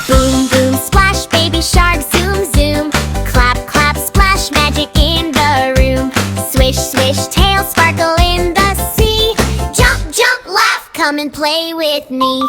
Boom, boom, splash, baby shark, zoom, zoom. Clap, clap, splash, magic in the room. Swish, swish, tail, sparkle in the sea. Jump, jump, laugh, come and play with me.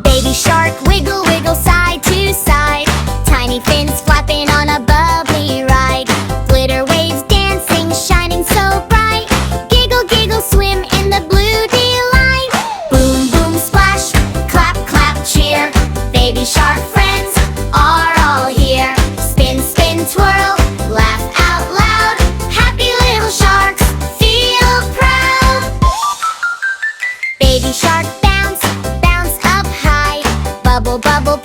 Baby shark, wiggle, wiggle, side to side. Tiny fins flapping on a bubbly ride. Glitter waves dancing, shining so bright. Giggle, giggle, swim in the blue delight. Boom, boom, splash, clap, clap, cheer. Baby shark friends are all here. Spin, spin, twirl, laugh out loud. Happy little sharks, feel proud. Baby shark bounce, bounce up high. Bubble, bubble,